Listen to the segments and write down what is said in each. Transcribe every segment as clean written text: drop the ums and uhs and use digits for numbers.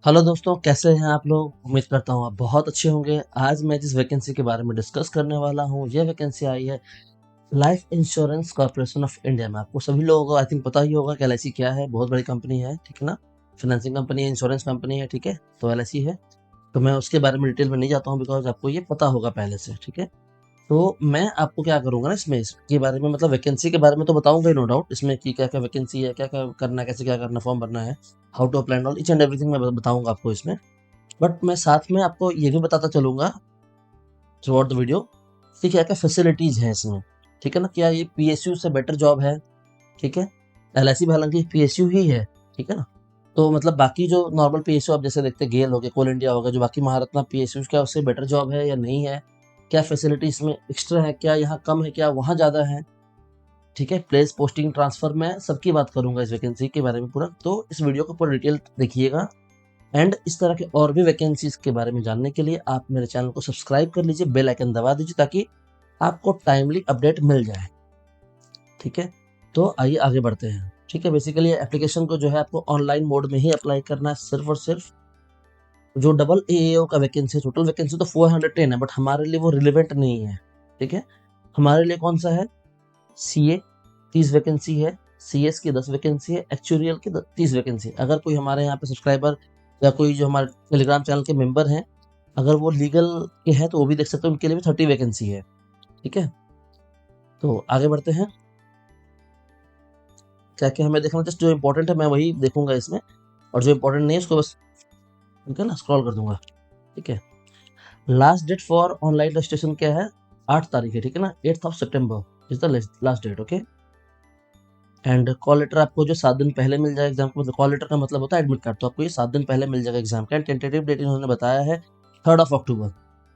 Hello दोस्तों, कैसे हैं आप लोग। उम्मीद करता हूँ आप बहुत अच्छे होंगे। आज मैं जिस वैकेंसी के बारे में डिस्कस करने वाला हूँ, यह वैकेंसी आई है life insurance corporation of India में। आपको सभी लोगों को आई थिंक पता ही होगा कि एलआईसी क्या है। बहुत बड़ी कंपनी है, ठीक है ना। फाइनेंसिंग कंपनी है, इंश्योरेंस कंपनी है, ठीक है। तो एलआईसी है। तो मैं उसके बारे में डिटेल में नहीं जाता हूँ, बिकॉज आपको ये पता होगा पहले से, ठीक है। तो मैं आपको क्या करूंगा ना, इसमें इसके बारे में मतलब वैकेंसी के बारे में तो बताऊंगा ही, नो डाउट। इसमें कि क्या क्या वैकेंसी है, क्या क्या करना है, कैसे क्या करना, फॉर्म भरना है, how to apply, all each and everything मैं बताऊंगा आपको इसमें। बट मैं साथ में आपको ये भी बताता चलूंगा थ्रू आउट द वीडियो कि क्या क्या फैसिलिटीज हैं इसमें, ठीक है ना। क्या ये पीएसयू से बेटर जॉब है, ठीक है। एलआईसी भी हालांकि पीएसयू ही है, ठीक है ना। तो मतलब बाकी जो नॉर्मल पीएसयू आप जैसे देखते हैं, गेल हो गया, कोल इंडिया हो गया, जो बाकी महारत्ना पीएसयू, क्या उससे बेटर जॉब है या नहीं है, क्या फैसिलिटी इसमें एक्स्ट्रा है, क्या यहाँ कम है, क्या वहाँ ज़्यादा है, ठीक है। प्लेस, पोस्टिंग, ट्रांसफर, मैं सबकी बात करूंगा इस वैकेंसी के बारे में पूरा। तो इस वीडियो को पूरा डिटेल देखिएगा। एंड इस तरह के और भी वैकेंसीज के बारे में जानने के लिए आप मेरे चैनल को सब्सक्राइब कर लीजिए, बेल आइकन दबा दीजिए ताकि आपको टाइमली अपडेट मिल जाए, ठीक है। तो आइए आगे बढ़ते हैं, ठीक है। बेसिकली एप्लीकेशन को जो है आपको ऑनलाइन मोड में ही अप्लाई करना है, सिर्फ और सिर्फ। जो डबल एएओ का वैकेंसी है, टोटल वैकेंसी तो 410 है, बट हमारे लिए वो रिलेवेंट नहीं है, ठीक है। हमारे लिए कौन सा है, सीए 30 वैकेंसी है, सीएस की 10 वैकेंसी है, एक्चुरियल की 30 वैकेंसी। अगर कोई हमारे यहाँ पे सब्सक्राइबर या कोई जो हमारे टेलीग्राम चैनल के मेंबर हैं, अगर वो लीगल के हैं तो वो भी देख सकते हैं, उनके लिए भी 30 वैकेंसी है, ठीक है। तो आगे बढ़ते हैं। क्या क्या हमें देखना, जस्ट जो इंपॉर्टेंट है मैं वही देखूंगा इसमें, और जो इंपॉर्टेंट नहीं है उसको बस, ठीक है ना, स्क्रॉल कर दूंगा, ठीक है। Last date for online registration क्या है, 8 तारीख है, ठीक है ना। 8 सितंबर is the last date, okay. And call letter आपको जो 7 दिन पहले मिल जाएगा एग्जाम को, मतलब कॉल लेटर का मतलब होता है एडमिट कार्ड, तो आपको ये 7 दिन पहले मिल जाएगा एग्जाम का। एंड टेंटेटिव डेट इन्होंने बताया है 3 अक्टूबर,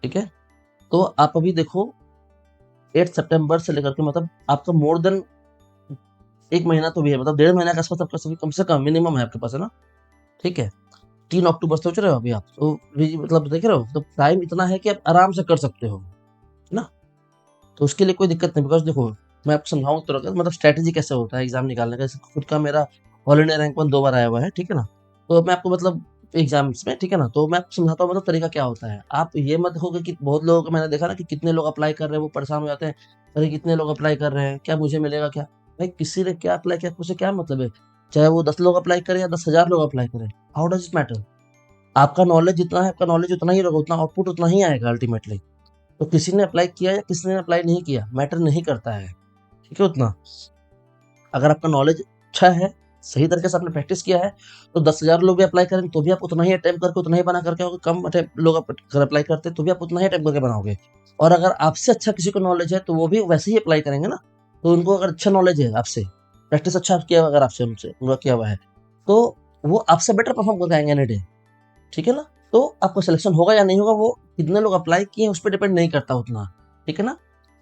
ठीक है। तो आप अभी देखो 8 सितंबर से लेकर के मतलब आपका मोर देन 1 महीना तो भी है, मतलब 1.5 महीने के आसपास आपका सभी कम से कम मिनिमम है आपके पास, है ना, ठीक है। 3 अक्टूबर सोच रहे हो अभी आप, तो मतलब देख रहे हो, तो टाइम इतना है कि आप आराम से कर सकते हो, है ना। तो उसके लिए कोई दिक्कत नहीं, बिकॉज देखो मैं आपको समझाऊंगा तो मतलब स्ट्रैटेजी कैसे होता है एग्जाम निकालने का। खुद का मेरा ऑल इंडिया रैंक 1 2 बार आया हुआ है, ठीक है ना। तो मैं आपको मतलब एग्जाम्स में, ठीक है ना, तो मैं आपको समझाता हूँ मतलब तरीका क्या होता है। आप ये मत देखोगे कि बहुत लोगों को मैंने देखा ना कि कितने लोग अप्लाई कर रहे हैं, वो परेशान हो जाते हैं, अरे कितने लोग अप्लाई कर रहे हैं, क्या मुझे मिलेगा क्या। भाई किसी ने क्या अप्लाई किया मुझे क्या मतलब है, चाहे वो 10 लोग अप्लाई करें या 10,000 लोग अप्लाई करें, हाउ डज इट मैटर। आपका नॉलेज जितना है, आपका नॉलेज उतना ही रहेगा, उतना आउटपुट उतना ही आएगा अल्टीमेटली। तो किसी ने अप्लाई किया या किसी ने अप्लाई नहीं किया मैटर नहीं करता है, ठीक है उतना। अगर आपका नॉलेज अच्छा है, सही तरीके से आपने प्रैक्टिस किया है, तो 10,000 लोग भी अप्लाई करेंगे तो भी आप उतना ही अटेम्प्ट करके उतना ही बना करके आओगे। कम लोग अगर अप्लाई करते हैं तो भी आप उतना ही अटेम्प्ट करके बनाओगे। और अगर आपसे अच्छा किसी को नॉलेज है तो वो भी वैसे ही अप्लाई करेंगे ना। तो उनको अगर अच्छा नॉलेज है आपसे, प्रैक्टिस अच्छा किया अगर आपसे उनसे उनका किया हुआ है, तो वो आपसे बेटर परफॉर्म करके आएंगे एनी डे, ठीक है ना। तो आपको सिलेक्शन होगा या नहीं होगा वो कितने लोग अप्लाई किए उस पर डिपेंड नहीं करता उतना, ठीक है ना।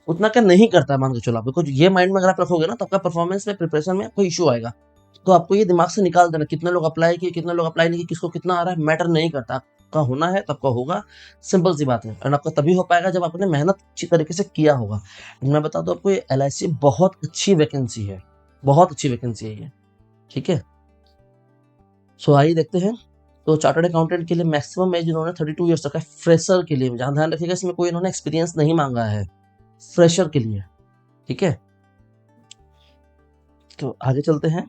उतना क्या नहीं करता है, मान के चलो आप, बिकॉज ये माइंड में अगर आप रखोगे ना तो आपका परफॉर्मेंस में, प्रिपरेशन में कोई इशू आएगा। तो आपको ये दिमाग से निकाल देना, कितने लोग अप्लाई किए, कितने लोग अप्लाई नहीं किए, किसको कितना आ रहा है, मैटर नहीं करता। आपका होना है तो आपका होगा, सिंपल सी बात है। और आपका तभी हो पाएगा जब आपने मेहनत अच्छी तरीके से किया होगा। मैं बता दूं आपको, ये एलआईसी बहुत अच्छी वैकेंसी है, बहुत अच्छी वैकेंसी है ये, ठीक है। सो आइए देखते हैं। तो चार्टर्ड अकाउंटेंट के लिए मैक्सिमम एज इन्होंने 32 ईयर्स तक है, फ्रेशर के लिए, जहां ध्यान रखिएगा इसमें कोई इन्होंने एक्सपीरियंस नहीं मांगा है, फ्रेशर के लिए, ठीक है। तो आगे चलते हैं।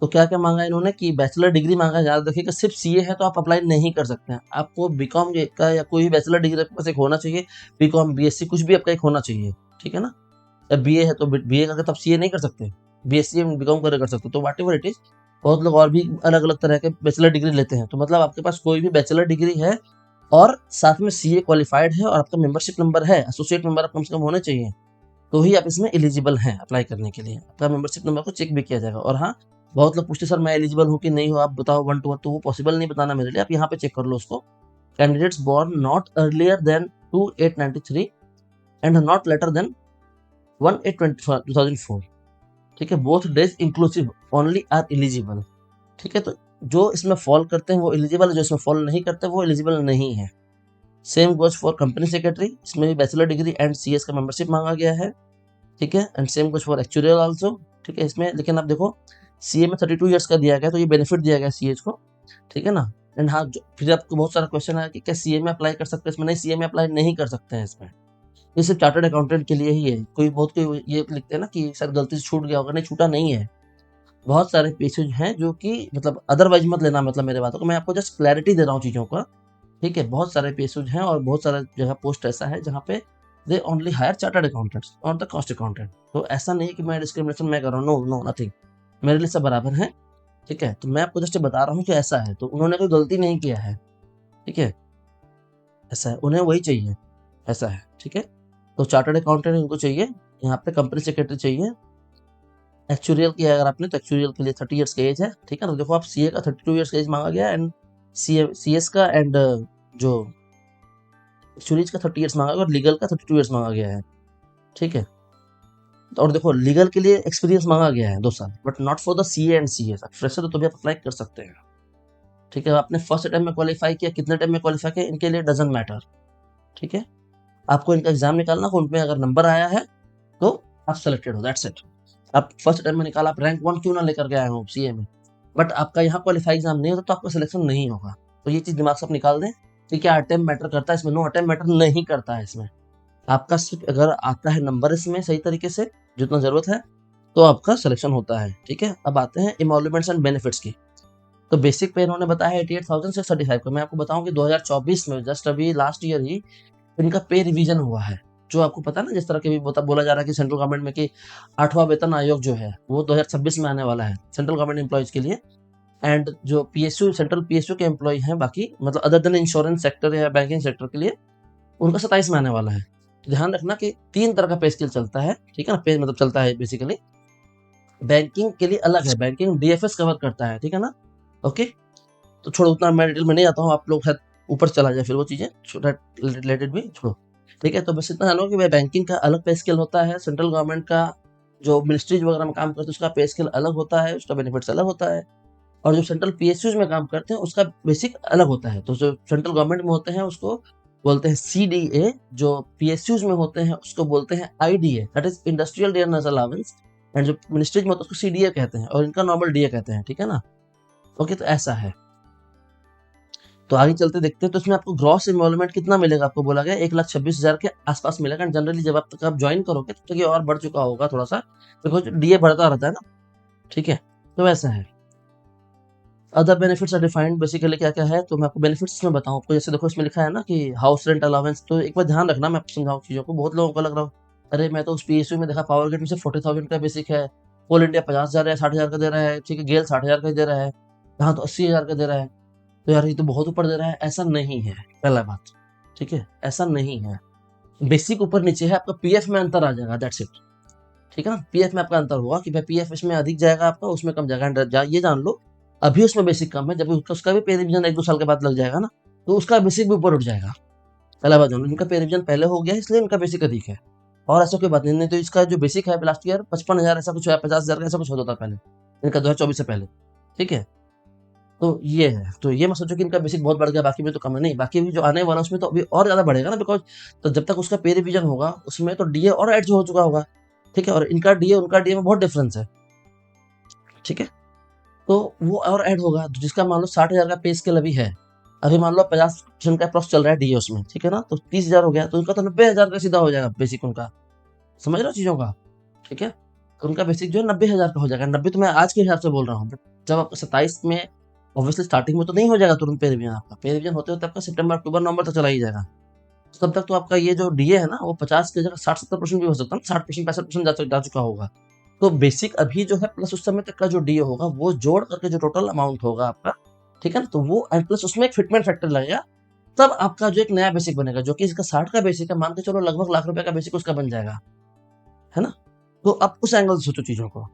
तो क्या क्या मांगा है इन्होंने कि बैचलर डिग्री मांगा है। याद रखिएगा सिर्फ सीए है तो आप अप्लाई नहीं कर सकते हैं, आपको बीकॉम का या कोई भी बैचलर डिग्री आपके पास एक होना चाहिए। बीकॉम बीएससी कुछ भी आपका एक होना चाहिए, ठीक है ना। या बीए है तो बीए करके तब सीए नहीं कर सकते, बीएससी बीकॉम कर सकते, तो वाट एवर इट इज। बहुत लोग और भी अलग अलग तरह के बैचलर डिग्री लेते हैं, तो मतलब आपके पास कोई भी बैचलर डिग्री है और साथ में सीए क्वालिफाइड है और आपका मेंबरशिप नंबर है, एसोसिएट मेंबर कम से कम होने चाहिए, तो ही आप इसमें एलिजिबल हैं अप्लाई करने के लिए। आपका मेंबरशिप नंबर को चेक भी किया जाएगा। और हाँ, बहुत लोग पूछते सर मैं एलिजिबल हूँ कि नहीं हूँ, आप बताओ 1 to 1, तो वो पॉसिबल नहीं बताना मेरे लिए, आप यहाँ पे चेक कर लो उसको। Candidates born not earlier than 2893 and not later than 1/8/2004, ठीक है। Both days inclusive only are eligible, ठीक है। तो जो इसमें फॉल करते हैं वो एलिजिबल है, जो इसमें फॉल नहीं करते वो एलिजिबल नहीं है। Same goes for company secretary, इसमें भी बैचलर डिग्री एंड सीएस का मेंबरशिप मांगा गया है, ठीक है। एंड सेम कुछ फॉर एक्चुरियल आल्सो, ठीक है। इसमें लेकिन आप देखो सीए में 32 ईयर्स का दिया गया, तो ये बेनिफिट दिया गया सीए को, ठीक है ना। एंड हाँ, फिर आपको बहुत सारा क्वेश्चन आया कि क्या सीए में अप्लाई कर सकते हैं इसमें? नहीं, सीए में अप्लाई नहीं कर सकते हैं इसमें, ये सिर्फ चार्टर्ड अकाउंटेंट के लिए ही है। कोई ये लिखते हैं ना कि सर गलती से छूट गया होगा, नहीं छूटा नहीं है। बहुत सारे पेशेज हैं जो कि मतलब अदरवाइज मत लेना, मतलब मेरे बातों को, मैं आपको जस्ट क्लैरिटी दे रहा हूँ चीज़ों का, ठीक है। बहुत सारे पेशेज हैं और बहुत सारा जगह पोस्ट ऐसा है जहाँ पे they only hire chartered accountants और द कॉस्ट अकाउंटेंट। तो ऐसा नहीं है कि मैं डिस्क्रिमिनेशन मैं कर रहा हूँ, नो नो नथिंग, मेरे लिए सब बराबर है, ठीक है। तो मैं आपको जस्ट बता रहा हूँ कि ऐसा है, तो उन्होंने कोई गलती नहीं किया है, ठीक है। ऐसा है, उन्हें वही चाहिए, ऐसा है, ठीक है। तो चार्टर्ड अकाउंटेंट इनको चाहिए, यहाँ पे कंपनी सेक्रेटरी चाहिए। एक्चुरियल की अगर आपने, तो एक्चुरियल के लिए 30 ईयर्स की एज है, ठीक है ना। तो देखो आप सीए का 32 ईयर्स का एज मांगा गया, एंड सीएस का एंड जो एक्चुअलीज का 30 ईयर्स मांगा गया और लीगल का 32 ईयर्स मांगा गया है, ठीक है। और देखो लीगल के लिए एक्सपीरियंस मांगा गया है 2 साल, but not for the CA and CS. Fresher तो भी आप अप्लाई कर सकते हैं, ठीक है। आपने फर्स्ट अटेम्प्ट में क्वालिफाई किया, कितने टाइम में क्वालिफाई किया, इनके लिए डजंट मैटर, ठीक है। आपको इनका एग्जाम निकालना, उनमें अगर नंबर आया है तो आप सेलेक्टेड हो, दैट्स इट। आप फर्स्ट अटेम्प्ट में निकाला, आप रैंक 1 क्यों ना लेकर के आए हो सीए में, बट आपका यहाँ क्वालिफाई एग्जाम नहीं होता तो आपका सिलेक्शन नहीं होगा। तो ये चीज दिमाग से आप निकाल दें कि क्या अटेम्प्ट मैटर करता है इसमें? नो, अटेम्प्ट मैटर नहीं करता है इसमें। आपका सिर्फ अगर आता है नंबर इसमें सही तरीके से जितना जरूरत है, तो आपका सिलेक्शन होता है, ठीक है। अब आते हैं इमोल्यूमेंट्स एंड बेनिफिट्स की। तो बेसिक पे इन्होंने बताया 88,635 का। मैं आपको बताऊं कि 2024 में जस्ट अभी लास्ट ईयर ही इनका पे रिवीजन हुआ है। जो आपको पता है ना, जिस तरह के भी बोला जा रहा है कि सेंट्रल गवर्नमेंट में कि 8वां वेतन आयोग जो है वो 2026 में आने वाला है सेंट्रल गवर्नमेंट एम्प्लॉयज के लिए। एंड जो पीएसयू, सेंट्रल पीएसयू के एम्प्लॉय हैं बाकी, मतलब अदर देन इंश्योरेंस सेक्टर या बैंकिंग सेक्टर के लिए, उनका 27 में आने वाला है। ध्यान रखना कि 3 तरह का पे स्केल चलता है, ठीक है ना। पे मतलब चलता है बेसिकली, बैंकिंग के लिए अलग है, बैंकिंग डीएफएस कवर करता है, ठीक है ना। ओके, तो छोड़ो, उतना मैं डिटेल में नहीं आता हूँ, आप लोग शायद ऊपर चला जाए फिर वो चीजें रिलेटेड भी छोड़ो, ठीक है। तो बस इतना जानो कि भाई बैंकिंग का अलग पे स्केल होता है, सेंट्रल गवर्नमेंट का जो मिनिस्ट्रीज वगैरह में काम करते हैं उसका पे स्केल अलग होता है, उसका बेनिफिट्स अलग होता है। और जो सेंट्रल पीएसयूज में काम करते हैं उसका बेसिक अलग होता है। तो जो सेंट्रल गवर्नमेंट में होते हैं उसको बोलते हैं सीडीए, जो पीएसयूज में होते हैं उसको बोलते हैं IDA, that is industrial dearness allowance. And जो मिनिस्ट्रीज में होता है उसको सीडीए कहते हैं और इनका नॉर्मल डीए कहते हैं, ठीक है ना। ओके, तो ऐसा है। तो आगे चलते देखते हैं। तो इसमें आपको ग्रॉस इन्वॉल्वमेंट कितना मिलेगा? आपको बोला गया 1,26,000 के आसपास मिलेगा। जनरली जब आप तक आप ज्वाइन करोगे तब तक ये और बढ़ चुका होगा थोड़ा सा, बिकॉज डीए बढ़ता रहता है ना, ठीक है। तो वैसा है। Other benefits are defined, basically क्या क्या है तो मैं आपको बेनिफिट्स में बताऊं आपको। जैसे देखो इसमें लिखा है ना कि हाउस रेंट अलाउंस, तो एक बार ध्यान रखना, मैं आपको समझाऊं चीजों को। बहुत लोगों को लग रहा हो अरे मैं तो उस पीएसयू में देखा पावर ग्रिड में से 40,000 का बेसिक है, कोल इंडिया 50,000 या 60,000 का दे रहा है, ठीक है, गेल 60,000 का दे रहा है, यहाँ तो 80,000 का दे रहा है, तो यार ये तो बहुत ऊपर दे रहा है। ऐसा नहीं है, पहला बात, ठीक है, ऐसा नहीं है। बेसिक ऊपर नीचे है, आपका पीएफ में अंतर आ जाएगा, दैट्स इट, ठीक है ना। पीएफ में आपका अंतर होगा कि भाई पीएफ इसमें अधिक जाएगा आपका, उसमें कम जाएगा। ये जान लो, अभी उसमें बेसिक कम है, जब उसका भी पे रिविजन 1-2 साल के बाद लग जाएगा ना, तो उसका बेसिक भी ऊपर उठ जाएगा। पहला बात जान लो, इनका पे रिविजन पहले हो गया इसलिए इनका बेसिक अधिक है, और ऐसा कोई बात नहीं। तो इसका जो बेसिक है लास्ट ईयर 55,000 ऐसा कुछ है, 50,000 का ऐसा कुछ होता था पहले इनका, 2024 से पहले, ठीक है। तो ये है, तो ये मत सोचो कि इनका बेसिक बहुत बढ़ गया बाकी में तो कम है, नहीं, बाकी भी जो आने वाला उसमें तो अभी और ज्यादा बढ़ेगा ना, बिकॉज तो जब तक उसका पे रिविजन होगा उसमें तो डीए और एड हो चुका होगा, ठीक है। और इनका डीए उनका डीए में बहुत डिफरेंस है, ठीक है। तो वो और ऐड होगा, तो जिसका मान लो 60,000 का पे स्केल अभी है, अभी मान लो 50% का अप्रॉक्स चल रहा है डीए उसमें, ठीक है ना, तो 30,000 हो गया, तो उनका तो 90,000 का सीधा हो जाएगा बेसिक उनका। समझ रहे हो चीजों का, ठीक है। तो उनका बेसिक जो है 90,000 का हो जाएगा। 90 तो मैं आज के हिसाब से बोल रहा हूँ, बट जब आपका 27 में, ऑब्वियसली स्टार्टिंग में तो नहीं हो जाएगा तुरंत पे रिविजन, आपका पे रिविजन होते होते आपका सितंबर अक्टूबर नवंबर तक चला ही जाएगा। तब तक तो आपका ये जो डीए है ना वो 50 की जगह 60-70% भी हो सकता है, 60% 65% जा चुका होगा। तो बेसिक अभी जो है प्लस उस समय तक का जो डीए होगा वो जोड़ करके जो टोटल अमाउंट होगा आपका, ठीक है ना, तो वो एंड प्लस उसमें एक फिटमेंट फैक्टर लगेगा, तब आपका जो एक नया बेसिक बनेगा, जो कि इसका 60 का बेसिक है, मान के चलो लगभग लाख रुपए का बेसिक उसका बन जाएगा, है ना। तो अब उस एंगल से सोचो चीजों को।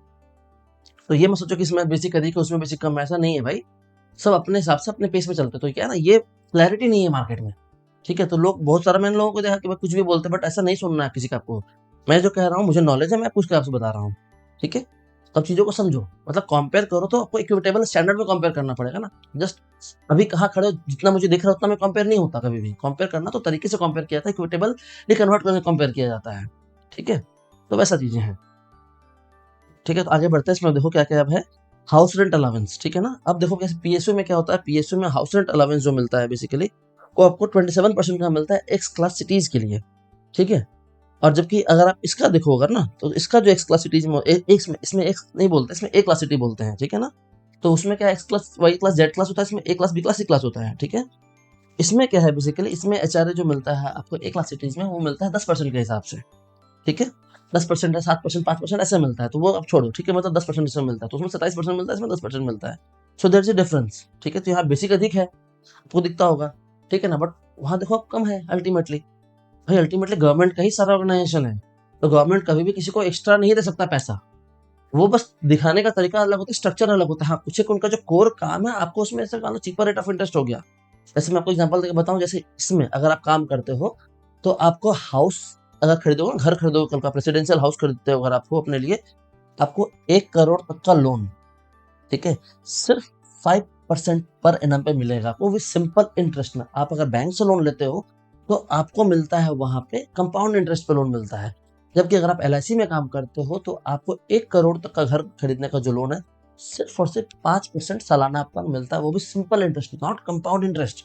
तो ये मत सोचो कि इसमें बेसिक अधिक है उसमें बेसिक कम है, ऐसा नहीं है भाई। सब अपने हिसाब से अपने पेस पे चलते। तो क्या है ना, ये क्लैरिटी नहीं है मार्केट में, ठीक है। तो लोग, बहुत सारा मैंने लोगों को देखा कि भाई कुछ भी बोलते हैं, बट ऐसा नहीं सुनना है किसी का। आपको मैं जो कह रहा हूँ मुझे नॉलेज है, मैं पूछ के आपसे बता रहा हूँ, ठीक है। तब चीजों को समझो, मतलब कंपेयर करो तो आपको इक्विटेबल स्टैंडर्ड में कंपेयर करना पड़ेगा ना। जस्ट अभी कहाँ खड़े हो, जितना मुझे दिख रहा है उतना में कंपेयर नहीं होता। कभी भी कंपेयर करना तो तरीके से कंपेयर किया था, इक्विटेबल कन्वर्ट करके कंपेयर किया जाता है, ठीक है। तो वैसा चीजें हैं, ठीक है। तो आगे बढ़ते हैं, इसमें देखो क्या क्या अब है। हाउस रेंट अलावेंस, ठीक है ना। अब देखो कैसे पीएसयू में क्या होता है, पीएसयू में हाउस रेंट अलावेंस जो मिलता है बेसिकली वो आपको 27% का मिलता है एक्स क्लास सिटीज के लिए, ठीक है। और जबकि अगर आप इसका देखो अगर ना, तो इसका जो एक्स क्लास सिटीज में इसमें एक्स नहीं बोलते, इसमें ए क्लास सिटी बोलते हैं, ठीक है ना। तो उसमें क्या X class Y class Z class होता है, इसमें A class B class C class होता है, ठीक है। इसमें क्या है बेसिकली, इसमें एचआरए जो मिलता है आपको ए क्लास सिटीज में वो मिलता है 10% के हिसाब से, ठीक है। 10% है, 7%, 5% ऐसे मिलता है, तो वो आप छोड़ो, ठीक है। मतलब 10% इसमें मिलता है, तो उसमें 27% मिलता है, इसमें 10% मिलता है। So there is a difference, ठीक है। तो यहाँ बेसिक अधिक है, आपको दिखता होगा, ठीक है ना। बट वहां देखो आप कम है अल्टीमेटली। भाई अल्टीमेटली गवर्नमेंट का ही सारा ऑर्गेनाइजेशन है, तो गवर्नमेंट कभी भी किसी को एक्स्ट्रा नहीं दे सकता पैसा। वो बस दिखाने का तरीका अलग होता है, स्ट्रक्चर अलग होता है। हाँ, कुछ एक उनका जो कोर काम है आपको उसमें ऐसा चीपर रेट ऑफ इंटरेस्ट हो गया। जैसे मैं आपको एग्जांपल देके बताऊं, जैसे इसमें अगर आप काम करते हो तो आपको हाउस अगर खरीदोगे ना, घर खरीदोगे, कल का रेसिडेंशियल हाउस खरीदते हो अगर आपको अपने लिए, आपको 1 करोड़ तक का लोन, ठीक है, सिर्फ 5% पर एनम पे मिलेगा, वो भी सिंपल इंटरेस्ट में। आप अगर बैंक से लोन लेते हो तो आपको मिलता है वहां पे कंपाउंड इंटरेस्ट पे लोन मिलता है। जबकि अगर आप एलआईसी में काम करते हो तो आपको 1 करोड़ तक का घर खरीदने का जो लोन है, सिर्फ और सिर्फ 5% सालाना आपका मिलता है, वो भी simple interest, not compound interest.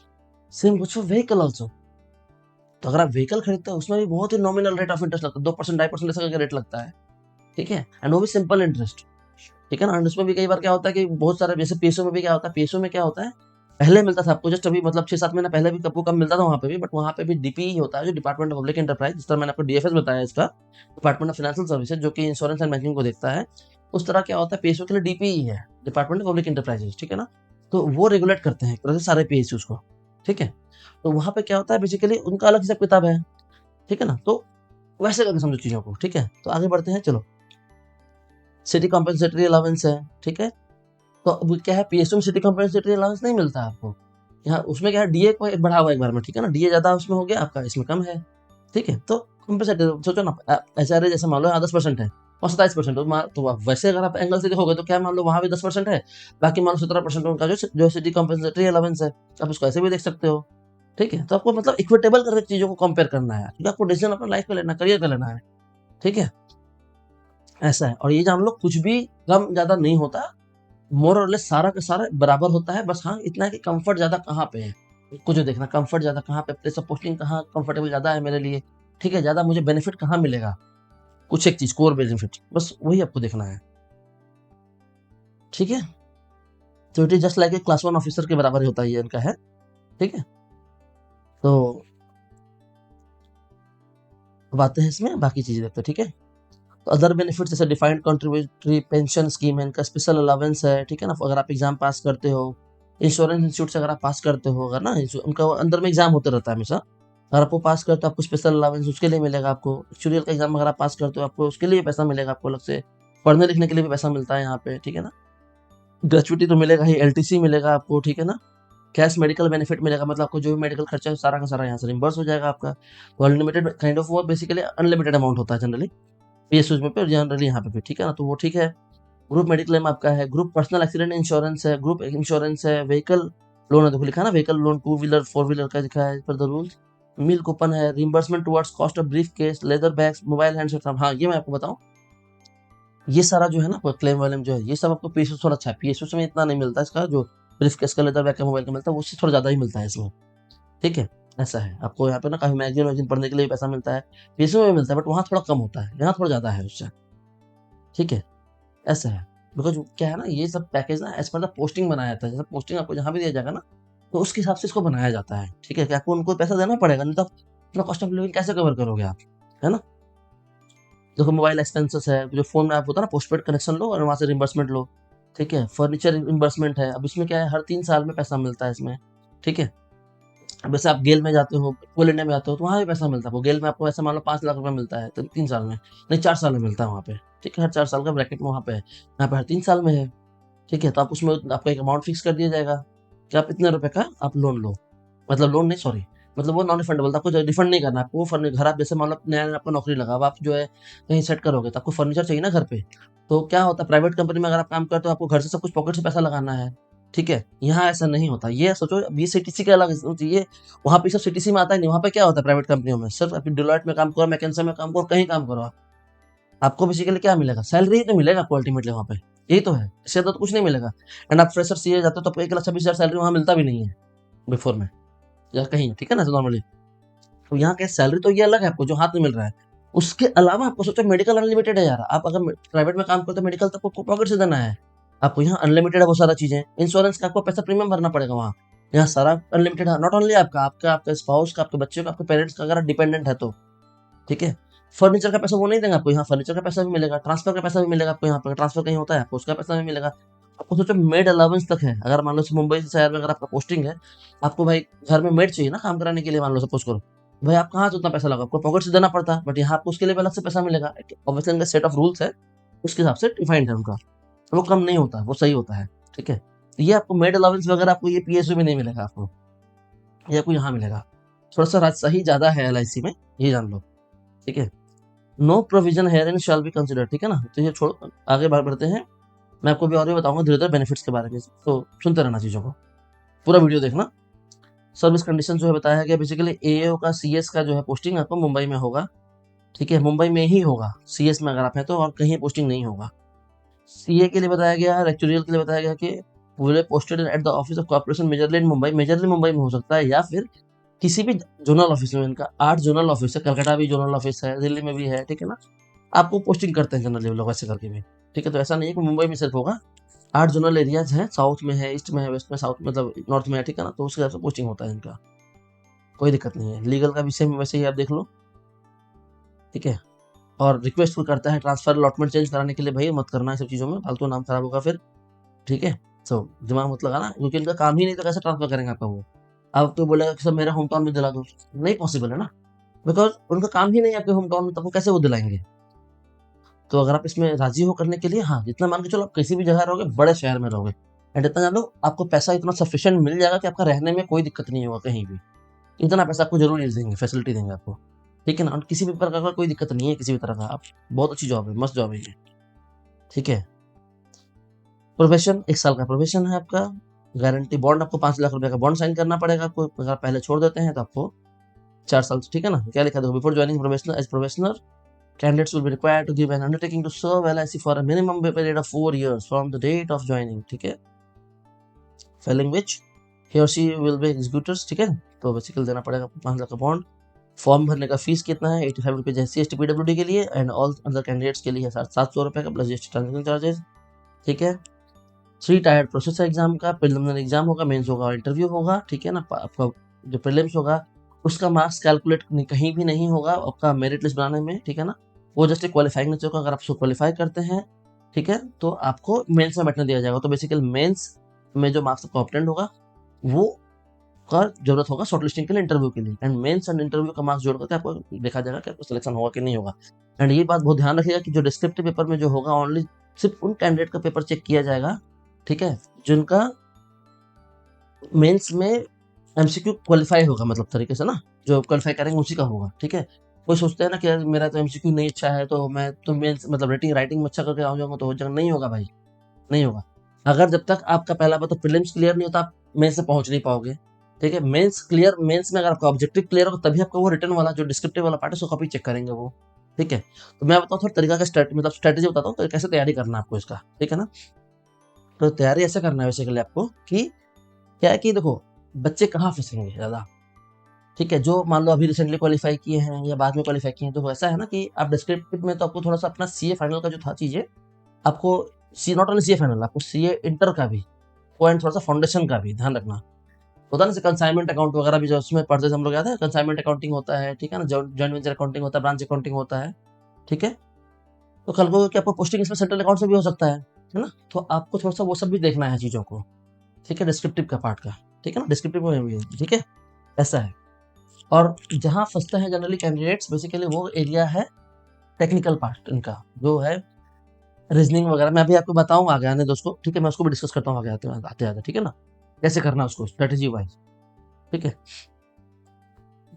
Same कुछ व्हीकल ऑल्सो। तो अगर आप व्हीकल खरीदते हो उसमें भी बहुत ही नॉमिनल रेट ऑफ इंटरेस्ट लगता है, 2% 2.5% ऐसा करके रेट लगता है, ठीक है। एंड वो भी सिंपल इंटरेस्ट, ठीक है ना। एंड उसमें भी कई बार क्या होता है कि बहुत सारे, जैसे पीएसयू में भी क्या होता है, पीएसयू में क्या होता है, पहले मिलता था आपको जस्ट अभी मतलब 6-7 महीना पहले भी आपको कम मिलता था वहां पे भी, बट वहां पे भी डीपी होता है, जो डिपार्टमेंट ऑफ पब्लिक एंटरप्राइज, जिस तरह मैंने आपको डीएफएस बताया इसका, डिपार्टमेंट ऑफ फाइनेंशियल सर्विसेज, जो कि इंश्योरेंस एंड बैंकिंग को देखता है। उस तरह क्या होता है पीएसयू के लिए डीपी ही है, डिपार्टमेंट ऑफ पब्लिक एंटरप्राइजेस, ठीक है ना। तो वो रेगुलेट करते हैं एक तरह से सारे पीएसयूज को, ठीक है। तो वहां पे क्या होता है बेसिकली उनका अलग हिसाब किताब है, ठीक है ना। तो वैसे करके समझो चीजों को, ठीक है। तो आगे बढ़ते हैं, चलो। सिटी कॉम्पेंसेटरी अलावेंस है, ठीक है। तो अब क्या है, पीएसयू में सिटी कॉम्पेंसेटरी अलाउंस नहीं मिलता आपको। यहाँ उसमें क्या है, डीए को एक बढ़ा हुआ एक बार में, ठीक है ना। डीए ज्यादा उसमें हो गया आपका, इसमें कम है, ठीक है। तो कॉम्पेंसेटरी सोचो ना, एचआरए जैसे मान लो यहाँ 10% है और 27%, तो आप वैसे अगर आप एंगल से देखोगे तो क्या मान लो वहां भी 10% है, बाकी मान लो 17% उनका जो सिटी कॉम्पेंसेटरी अलावेंस है। आप उसको ऐसे भी देख सकते हो, ठीक है। तो आपको मतलब इक्विटेबल करके चीजों को कंपेयर करना है, क्योंकि आपको डिसीजन अपना लाइफ में लेना, करियर का लेना है, ठीक है। ऐसा है। और ये जान लो कुछ भी कम ज्यादा नहीं होता, मोर और लेस सारा का सारा बराबर होता है। बस हाँ इतना है कि कंफर्ट ज्यादा कहाँ पे है, कुछ देखना कंफर्ट ज्यादा कहाँ पे, प्लेस ऑफ पोस्टिंग कहाँ कंफर्टेबल ज्यादा है मेरे लिए, ठीक है। ज्यादा मुझे बेनिफिट कहाँ मिलेगा, कुछ एक चीज कोर बेनिफिट, बस वही आपको देखना है, ठीक है। तो it is just like a class 1 officer के बराबर ही होता है, ये इनका है, ठीक है। तो अब आते हैं इसमें बाकी चीजें देखते हैं, ठीक है। तो अदर बेनिफिट जैसे डिफाइंड कंट्रीब्यूटरी पेंशन स्कीम है, इनका स्पेशल अलावेंस है, ठीक है ना। अगर आप एग्जाम पास करते हो, इंश्योरेंस इंस्टीट्यूट से अगर आप पास करते हो, अगर ना उनका अंदर में एग्जाम होता रहता है हमेशा, अगर आपको पास करते हो आपको स्पेशल अलावेंस उसके लिए मिलेगा। आपको एक्चुअल का एग्जाम अगर आप पास करते हो आपको उसके लिए पैसा मिलेगा, आपको अलग से पढ़ने लिखने के लिए भी पैसा मिलता है यहाँ पे, ठीक है ना। ग्रेचुइटी तो मिलेगा ही, एलटीसी मिलेगा आपको, ठीक है ना। कैश मेडिकल बेनिफिट मिलेगा, मतलब आपको जो भी मेडिकल खर्चा है सारा का सारा यहाँ से रिम्बर्स हो जाएगा आपका। तो अनलिमिटेड काइंड ऑफ वो बेसिकली अनलिमिटेड अमाउंट होता है जनरली पीएसयूज में पे, जनरली यहाँ पे भी, ठीक है ना। तो वो ठीक है। ग्रुप मेडिक्लेम आपका है, ग्रुप पर्सनल एक्सीडेंट इंश्योरेंस है, ग्रुप इंश्योरेंस है, व्हीकल लोन है, देखो लिखा है ना व्हीकल लोन, 2 व्हीलर 4 व्हीलर का लिखा है पर द रूल्स। मील कूपन है, reimbursement towards cost of brief case, leather bags, mobile handset. हाँ ये मैं आपको बताऊं, ये सारा जो है ना क्लेम वालेम जो है ये सब आपको पीएसयू थोड़ा अच्छा है, पीएसयू में इतना नहीं मिलता इसका, जो ब्रीफ केस का, लेदर बैग का, मोबाइल का मिलता है उससे थोड़ा ज्यादा ही मिलता है इसमें, ठीक है। ऐसा है, आपको यहाँ पे ना काफी मैगजीन वैगजीन पढ़ने के लिए भी पैसा मिलता है, पीएसयू में भी मिलता है, बट वहाँ थोड़ा कम होता है, यहाँ थोड़ा ज्यादा है उससे, ठीक है। ऐसा है। बिकॉज क्या है ना, ये सब पैकेज ना एज पर द पोस्टिंग बनाया जाता है, जैसे पोस्टिंग आपको जहाँ भी दिया जाएगा ना, तो उसके हिसाब से इसको बनाया जाता है, ठीक है। कि आपको उनको पैसा देना पड़ेगा, नहीं तो आप अपना कॉस्ट ऑफ लिविंग कैसे कवर करोगे आप, है ना। देखो मोबाइल एक्सपेंसेस है, जो फोन में आप होता है ना पोस्टपेड कनेक्शन लो और वहाँ से रिम्बर्समेंट लो, ठीक है। फर्नीचर रिम्बर्समेंट है, अब इसमें क्या है हर 3 साल में पैसा मिलता है इसमें, ठीक है। अब जैसे आप गेल में जाते हो, कोल इंडिया में जाते हो, तो वहाँ भी पैसा मिलता है आपको। गेल में आपको ऐसा मान लो 5 लाख रुपए मिलता है तो 3 साल में, नहीं 4 साल में मिलता है वहाँ पे, ठीक है। हर 4 साल का ब्रैकेट में वहाँ पे है, यहाँ पे हर 3 साल में है, ठीक है। तो आप उसमें आपका एक अमाउंट फिक्स कर दिया जाएगा कि आप इतने रुपए का आप लोन लो, मतलब लोन नहीं सॉरी, मतलब वो नॉन रिफंडेबल था, आपको रिफंड नहीं करना, आपको वो घर आप जैसे मान लो नया नया आपको नौकरी लगा, अब आप जो है कहीं सेट करोगे तो आपको फर्नीचर चाहिए ना घर पे। तो क्या होता है प्राइवेट कंपनी में अगर आप काम करते हो आपको घर से सब कुछ पॉकेट से पैसा लगाना है, ठीक है। यहाँ ऐसा नहीं होता, ये सोचो अब ये सीटीसी का अलग ये, वहाँ पे सब सीटीसी में आता है नहीं, वहाँ पे क्या होता है प्राइवेट कंपनियों में सिर्फ आप डिलॉयट में काम करो, मैकेंसी में काम करो, कहीं काम करो, आपको बेसिकली क्या मिलेगा, सैलरी ही तो मिलेगा आपको अल्टीमेटली वहाँ पे, यही तो है, इससे ज़्यादा तो कुछ नहीं मिलेगा। एंड आप फ्रेशर सीए जाते हो तो आपको 1,26,000 सैलरी वहाँ मिलता भी नहीं है बिफोर में, या कहीं, ठीक है ना, नॉर्मली। तो यहाँ क्या सैलरी तो ये अलग है आपको जो हाथ में मिल रहा है, उसके अलावा आपको सोचो मेडिकल अनलिमिटेड है यार। आप अगर प्राइवेट में काम करते हो मेडिकल तो आपको पॉकेट से देना है, आपको यहाँ अनलिमिटेड है बहुत सारा चीजें। इंश्योरेंस का आपको पैसा प्रीमियम भरना पड़ेगा वहाँ, यहाँ सारा अनलिमिटेड है। नॉट ओनली आपका, आपके स्पाउस का, आपके बच्चे का, आपके पेरेंट्स का अगर डिपेंडेंट है तो, ठीक है। फर्नीचर का पैसा वो नहीं देंगे आपको, यहाँ फर्नीचर का पैसा भी मिलेगा, ट्रांसफर का पैसा भी मिलेगा आपको, यहाँ पर ट्रांसफर कहीं होता है आपको उसका पैसा भी मिलेगा आपको। सोचो मेड अलाउंस तक है, अगर मान लो मुंबई शहर में अगर आपका पोस्टिंग है, आपको भाई घर में मेड चाहिए ना काम कराने के लिए, मान लो सपोज करो, भाई आप कहाँ से उतना पैसा लगा, आपको पॉकेट से देना पड़ता है, बट यहाँ आपको उसके लिए भी अलग से पैसा मिलेगा। ऑब्वियसली उनका सेट ऑफ रूल्स है, उसके हिसाब से डिफाइंड है उनका, वो कम नहीं होता, वो सही होता है, ठीक है। तो ये आपको मेड अलाउंस वगैरह आपको ये पीएसयू में नहीं मिलेगा आपको, ये आपको यहाँ मिलेगा। थोड़ा सा सही ज्यादा है एलआईसी में, ये जान लो, ठीक है। No provision herein shall be consider, ठीक है ना। तो ये छोड़ो, आगे बढ़ते हैं। मैं आपको भी और भी बताऊंगा धीरे धीरे बेनिफिट्स के बारे में, तो सुनते रहना चीजों को, पूरा वीडियो देखना। सर्विस कंडीशन जो है बताया गया, बेसिकली एओ का सीएस का जो है पोस्टिंग आपको मुंबई में होगा, ठीक है, मुंबई में ही होगा सीएस में अगर आप हैं तो, और कहीं पोस्टिंग नहीं होगा। सीए के लिए बताया गया है, एक्चुअल के लिए बताया गया कि will posted at the office of corporation majorly in Mumbai, majorly Mumbai में हो सकता है, या फिर किसी भी जोनल ऑफिस में। इनका 8 जोनल ऑफिस है, कलकत्ता भी जोनल ऑफिस है, दिल्ली में भी है, ठीक है ना। आपको पोस्टिंग करते हैं जनरली लोग ऐसे करके भी, ठीक है। तो ऐसा नहीं है कि मुंबई में सिर्फ होगा, 8 जोनल एरियाज हैं, साउथ में है, ईस्ट में है, वेस्ट में, साउथ मतलब नॉर्थ में है, ठीक है ना। तो उसके हिसाब से पोस्टिंग होता है इनका, कोई दिक्कत नहीं है। लीगल का विषय में वैसे ही आप देख लो, ठीक है। और रिक्वेस्ट कोई करता है ट्रांसफर अलॉटमेंट चेंज कराने के लिए, भाई मत करना ये सब चीज़ों में, फालतू नाम खराब होगा फिर, ठीक है। सो दिमाग मत लगाना, क्योंकि इनका काम ही नहीं तो कैसे ट्रांसफर करेंगे आपका वो। आप तो बोलेगा कि सर मेरे होम टाउन में दिला दो, नहीं पॉसिबल है ना, बिकॉज उनका काम ही नहीं है आपके होम टाउन में, तो वो कैसे वो दिलाएंगे। तो अगर आप इसमें राजी हो करने के लिए, हाँ, जितना मान के चलो आप किसी भी जगह रहोगे, बड़े शहर में रहोगे, एंड इतना जान लो आपको पैसा इतना सफिशिएंट मिल जाएगा कि आपका रहने में कोई दिक्कत नहीं होगा कहीं भी। इतना पैसा आपको जरूर देंगे, फैसिलिटी देंगे आपको, ठीक है ना। और किसी भी प्रकार का कोई दिक्कत नहीं है किसी भी तरह का, आप बहुत अच्छी जॉब है, मस्त जॉब है ये, ठीक है। प्रोबेशन 1 साल का प्रोबेशन है आपका। गारंटी बॉन्ड आपको 5 लाख रुपए का बॉन्ड साइन करना पड़ेगा आपको, अगर आप पहले छोड़ देते हैं तो आपको 4 साल, ठीक है ना। क्या लिखा था, before joining probationer as probationer candidates will be required to give an undertaking to serve LIC for a minimum period of 4 years from the date of joining, ठीक है। failing which he or she will be executors, ठीक है। तो basically देना पड़ेगा 5 लाख का bond. Form भरने का फीस कितना है, 85 रुपीज है CST PWD के लिए, एंड ऑल अदर कैंडिडेट्स के लिए है 700 रुपए का प्लस GST ट्रांजेक्शन चार्जेस, ठीक है। 3 टायर्ड प्रोसेस एग्जाम का प्रिलिमिनरी एग्जाम होगा, मेंस होगा और इंटरव्यू होगा, ठीक है ना। आपका जो प्रीलिम्स होगा उसका मार्क्स कैलकुलेट कहीं भी नहीं होगा आपका मेरिट लिस्ट बनाने में, ठीक है ना। वो जस्ट एक क्वालिफाइंग नेचर का, अगर आप उसको क्वालिफाई करते हैं, ठीक है, तो आपको मेंस में बैठने दिया जाएगा। तो बेसिकली मेंस में जो मार्क्स आपका ऑब्टेंड होगा वो का जरूरत होगा शॉर्टलिस्टिंग के लिए, इंटरव्यू के लिए, एंड मेंस एंड इंटरव्यू का मार्क्स जोड़ करके आपको देखा जाएगा कि आपको सिलेक्शन होगा कि नहीं होगा। एंड ये बात बहुत ध्यान रखिएगा कि जो डिस्क्रिप्टिव पेपर में जो होगा ओनली सिर्फ उन कैंडिडेट का पेपर चेक किया जाएगा, ठीक है, जिनका मेंस में एमसीक्यू क्वालिफाई होगा, मतलब तरीके से ना, जो क्वालिफाई करेंगे उसी का होगा, ठीक है। कोई सोचता है ना कि यार मेरा तो एमसीक्यू नहीं अच्छा है तो मैं तो मेंस मतलब राइटिंग में अच्छा करके आ जाऊंगा तो हो जाएगा, नहीं होगा भाई, नहीं होगा। अगर जब तक आपका पहला बार तो प्रीलिम्स क्लियर नहीं होता आप मेंस से पहुंच नहीं पाओगे, ठीक है। मेंस क्लियर, मेंस में अगर आपका ऑब्जेक्टिव क्लियर होगा तभी आपका वो रिटर्न वाला जो डिस्क्रिप्टिव वाला पार्ट है उसको कॉपी चेक करेंगे वो, ठीक है। तो मैं बताऊँ थोड़ा तरीका का मतलब स्ट्रेटेजी बताता हूँ तो कैसे तैयारी करना है आपको इसका, ठीक है ना। तो तैयारी ऐसे करना है बेसिकली आपको कि क्या है कि देखो बच्चे कहाँ फंसेंगे ज्यादा, ठीक है। जो मान लो अभी रिसेंटली क्वालिफाई किए हैं या बाद में क्वालिफाई किए हैं, तो ऐसा है ना कि आप डिस्क्रिप्टिव में तो आपको थोड़ा सा अपना सीए फाइनल का जो था चीजें आपको, सी नॉट ओनली सीए फाइनल, आपको सीए इंटर का भी पॉइंट, थोड़ा सा फाउंडेशन का भी ध्यान रखना होता है ना। कंसाइनमेंट अकाउंट वगैरह भी जो उसमें पढ़ते थे हम लोग, याद है, कंसाइनमेंट अकाउंटिंग होता है, ठीक है ना, जॉइंट वेंचर अकाउंटिंग होता है, ब्रांच अकाउंटिंग होता है, ठीक है। तो कल को क्या आपको पोस्टिंग इसमें सेंट्रल अकाउंट से भी हो सकता है ना। तो आपको थोड़ा सा वो सब भी देखना है चीजों को, ठीक है, डिस्क्रिप्टिव का पार्ट का, ठीक है ना, डिस्क्रिप्टिव में भी, ठीक है, ऐसा है। और जहां फंसते हैं जनरली कैंडिडेट्स बेसिकली वो एरिया है टेक्निकल पार्ट इनका, जो है रीजनिंग वगैरह। मैं अभी आपको बताऊंगा आगे आने दोस्तों, ठीक है, मैं उसको भी डिस्कस करता हूँ आगे आते आते, ठीक है ना, कैसे करना है उसको स्ट्रेटेजी वाइज, ठीक है।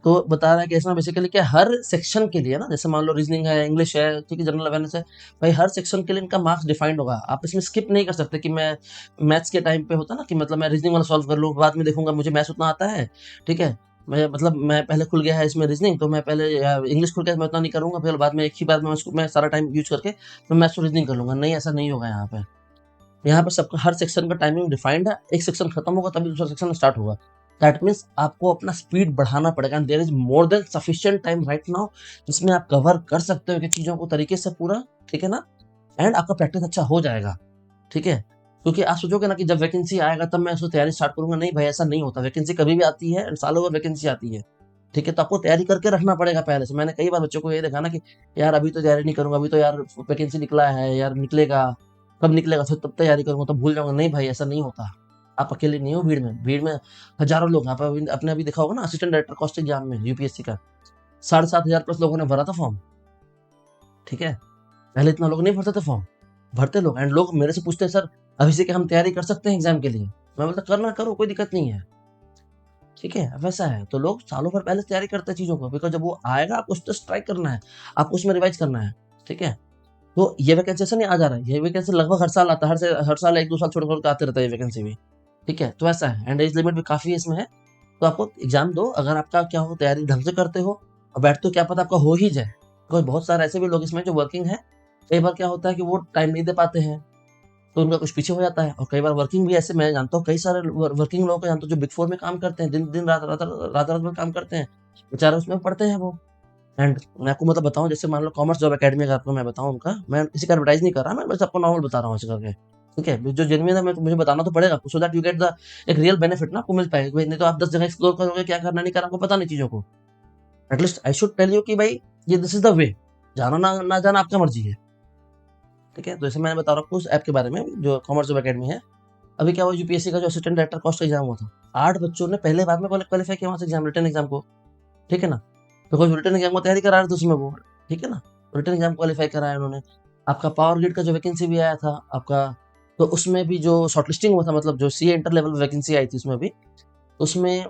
तो बता रहा है कि इसमें बेसिकली क्या हर सेक्शन के लिए ना, जैसे मान लो रीजनिंग है, इंग्लिश है, ठीक है, जनरल अवेयरनेस है, भाई हर सेक्शन के लिए इनका मार्क्स डिफाइंड होगा। आप इसमें स्किप नहीं कर सकते कि मैं मैथ्स के टाइम पे होता ना कि मतलब मैं रीजनिंग वाला सॉल्व कर लूँ, बाद में देखूंगा मुझे मैथ्स उतना आता है, ठीक है, मैं मतलब मैं पहले खुल गया है इसमें रीजनिंग तो मैं पहले इंग्लिश खुल गया मैं उतना नहीं करूंगा, फिर बाद में एक ही बार में मैं सारा टाइम यूज करके मैं मैथ्स और रीजनिंग कर लूंगा, नहीं, ऐसा नहीं होगा यहाँ पे, यहाँ पे सबका हर सेक्शन का टाइमिंग डिफाइंड है, एक सेक्शन खत्म होगा तभी दूसरा सेक्शन स्टार्ट होगा। दैट मीन्स आपको अपना स्पीड बढ़ाना पड़ेगा and there is more than sufficient time right now जिसमें आप कवर कर सकते हो कि चीज़ों को तरीके से पूरा, ठीक है ना, एंड आपका प्रैक्टिस अच्छा हो जाएगा, ठीक है। क्योंकि आप सोचोगे ना कि जब वैकेंसी आएगा तब मैं उसको तैयारी स्टार्ट करूंगा, नहीं भाई ऐसा नहीं होता, वैकेंसी कभी भी आती है, सालों भर वैकेंसी आती है, ठीक है। तो आपको तैयारी करके रखना पड़ेगा पहले से। मैंने कई बार बच्चों को ये देखा ना कि यार अभी तो तैयारी नहीं करूंगा, अभी तो यार वैकेंसी निकला है यार, निकलेगा कब निकलेगा फिर तब तैयारी करूंगा, तब भूल जाऊंगा। नहीं भाई ऐसा नहीं होता, आप अकेले नहीं हो भीड़ में, भीड़ में हजारों लोग हैं। आप अपने अभी देखा होगा ना असिस्टेंट डायरेक्टर कॉस्ट एग्जाम में यूपीएससी का 7,500 प्लस लोगों ने भरा था फॉर्म, ठीक है। पहले इतना लोग नहीं भरते थे फॉर्म, भरते लोग, एंड लोग मेरे से पूछते हैं सर अभी से कि हम तैयारी कर सकते हैं एग्जाम के लिए। मैं बोलता करना करो, कोई दिक्कत नहीं है, ठीक है। वैसा है तो लोग सालों भर पहले तैयारी करते हैं चीजों को, बिकॉज जब वो आएगा आपको उस पर स्ट्राइक करना है, आपको उसमें रिवाइज करना है, ठीक है। तो ये वैकेंसी ऐसा नहीं आ जा रहा है, ये वैकेंसी लगभग हर साल आता है, हर साल 1-2 साल छोड़ छोड़ के आते रहता है ये वैकेंसी भी, ठीक है। तो ऐसा है एंड एज लिमिट भी काफी इसमें है। तो आपको एग्जाम दो, अगर आपका क्या हो तैयारी ढंग से करते हो और बैठते हो, क्या पता आपका हो ही जाए। बिकॉज बहुत सारे ऐसे भी लोग इसमें जो वर्किंग है, कई बार क्या होता है कि वो टाइम नहीं दे पाते हैं तो उनका कुछ पीछे हो जाता है। और कई बार वर्किंग भी ऐसे मैं जानता हूँ, कई सारे वर्किंग लोगों को जानता हूँ जो बिग फोर में काम करते हैं, दिन दिन रात रात रात रात में काम करते हैं, बेचारे उसमें पढ़ते हैं वो। एंड मैं आपको मतलब बताऊं, जैसे मान लो कॉमर्स जॉब अकेडमी का आपको मैं बताऊं उनका, मैं किसी का एडवर्टाइज नहीं कर रहा, मैं बस आपको नॉर्मल बता रहा हूँ ऐसे करके, ठीक है। जो जेन्युइन है मुझे बताना तो पड़ेगा so that you get the एक रियल बेनिफिट ना आपको मिल पाएगा भाई। नहीं तो आप 10 जगह एक्सप्लोर करोगे, क्या करना नहीं करना आपको पता नहीं चीजों को। At least I should tell you कि भाई ये दिस इज द वे, जाना ना जाना आपका मर्जी है, ठीक है। तो जैसे मैंने बता रहा हूँ उस ऐप के बारे में जो कॉमर्स जॉब अकेडमी है। अभी क्या हुआ, यूपीएससी का जो असिस्टेंट डायरेक्टर कॉस्ट का एग्जाम हुआ था, 8 बच्चों ने पहले बार में क्वालिफाई किया वहां से एग्जाम, रिटर्न एग्जाम को, ठीक है ना। तो कुछ रिटर्न एग्जाम को तैयारी करा रहे थे उसमें वो, ठीक है ना, रिटर्न एग्जाम क्वालिफाई कराया उन्होंने। आपका पावर ग्रिड का जो वैकेंसी भी आया था आपका, तो उसमें भी जो शॉर्टलिस्टिंग हुआ था, मतलब जो सीए इंटर लेवल वैकेंसी आई थी उसमें भी, उसमें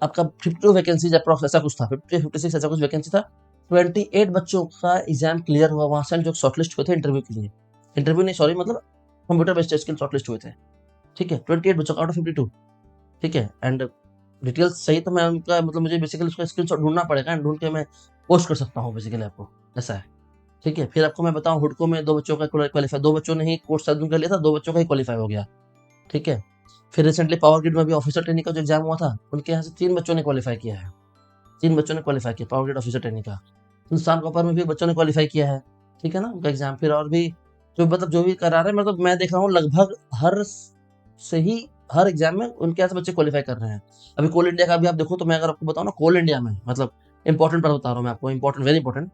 आपका 52 वैकेंसी अप्रॉक्स ऐसा कुछ था, 56 ऐसा कुछ वैकेंसी था। 28 बच्चों का एग्जाम क्लियर हुआ वहां से जो शॉर्टलिस्ट हुए थे इंटरव्यू के लिए, इंटरव्यू नहीं सॉरी मतलब कंप्यूटर बेस्ड टेस्ट के लिए शॉर्टलिस्ट हुए थे, ठीक है। 28 बच्चों आउट ऑफ 52, ठीक है। एंड डिटेल्स सही तो मैं उनका मतलब मुझे बेसिकली उसका स्क्रीनशॉट ढूंढना पड़ेगा एंड ढूंढ के मैं पोस्ट कर सकता हूँ बेसिकली आपको, ऐसा है, ठीक है। फिर आपको मैं बताऊं हुडको में 2 बच्चों का क्वालिफाई, 2 बच्चों ने ही कोर्स कर लिया था, 2 बच्चों का ही क्वालिफाई हो गया, ठीक है। फिर रिसेंटली पावर ग्रिड में भी ऑफिसर ट्रेनिंग का जो एग्जाम हुआ था, उनके यहाँ से 3 बच्चों ने क्वालिफाई किया है, 3 बच्चों ने क्वालिफाई किया पावर ग्रिड ऑफिसर ट्रेनिंग का। हिंदुस्तान कॉपर में भी बच्चों ने क्वालिफाई किया है, ठीक है ना, उनका एग्जाम। फिर और भी जो मतलब जो भी करा रहे हैं, मतलब मैं देख रहा हूँ लगभग हर सही हर एग्जाम में उनके यहाँ से बच्चे क्वालिफाई कर रहे हैं। अभी कोल इंडिया का भी आप देखो तो मैं अगर आपको बताऊँ ना, कोल इंडिया में मतलब इंपॉर्टेंट पर बता रहा हूँ मैं आपको, इंपॉर्टेंट वेरी इंपॉर्टेंट।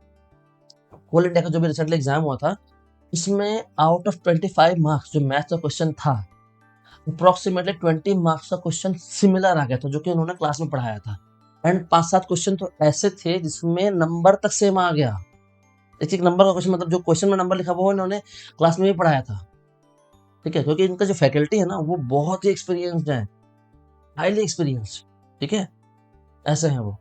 कोल इंडिया का जो भी रिसेंटली एग्जाम हुआ था, इसमें आउट ऑफ 25 मार्क्स जो मैथ्स का क्वेश्चन था, अप्रोक्सीमेटली 20 मार्क्स का क्वेश्चन सिमिलर आ गया था जो कि उन्होंने क्लास में पढ़ाया था। एंड 5-7 क्वेश्चन तो ऐसे थे जिसमें नंबर तक सेम आ गया, एक एक नंबर का क्वेश्चन, मतलब जो क्वेश्चन में नंबर लिखा हुआ उन्होंने क्लास में भी पढ़ाया था, ठीक है। क्योंकि इनका जो फैकल्टी है ना वो बहुत ही एक्सपीरियंस्ड है, हाईली एक्सपीरियंस्ड, ठीक है, ऐसे हैं वो,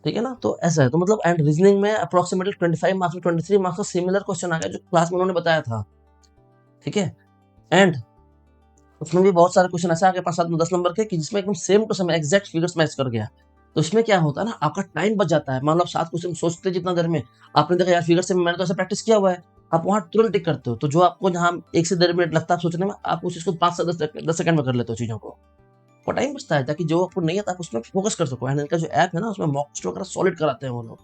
ठीक है ना। तो ऐसा है, तो मतलब एंड रीजनिंग में अप्रोक्सीमेटली 25 मार्क्स में 23 मार्क्स का सिमिलर क्वेश्चन आ गया जो क्लास में उन्होंने बताया था, ठीक है। एंड उसमें भी बहुत सारे क्वेश्चन ऐसे आ गए 5-7-10 नंबर के कि जिसमें एकदम same to same exact figures match कर गया। तो इसमें क्या होता है ना, आपका टाइम बच जाता है। मान लो आप 7 क्वेश्चन सोचते जितना देर में, आपने देखा यार फिगर से मैंने तो ऐसा प्रैक्टिस किया हुआ है, आप वहां तुरंत टिक करते हो। तो जो आपको जहां 1 से 1.5 मिनट लगता है सोचने में, आप उस चीज को 5 से 10 सेकंड में कर लेते हो चीजों को, और टाइम बचता है, ताकि जो आपको नहीं आता आप उसमें फोकस कर सको। एंड इनका जो ऐप है ना उसमें मॉक टेस्ट वगैरह सॉलिड कराते हैं वो लोग,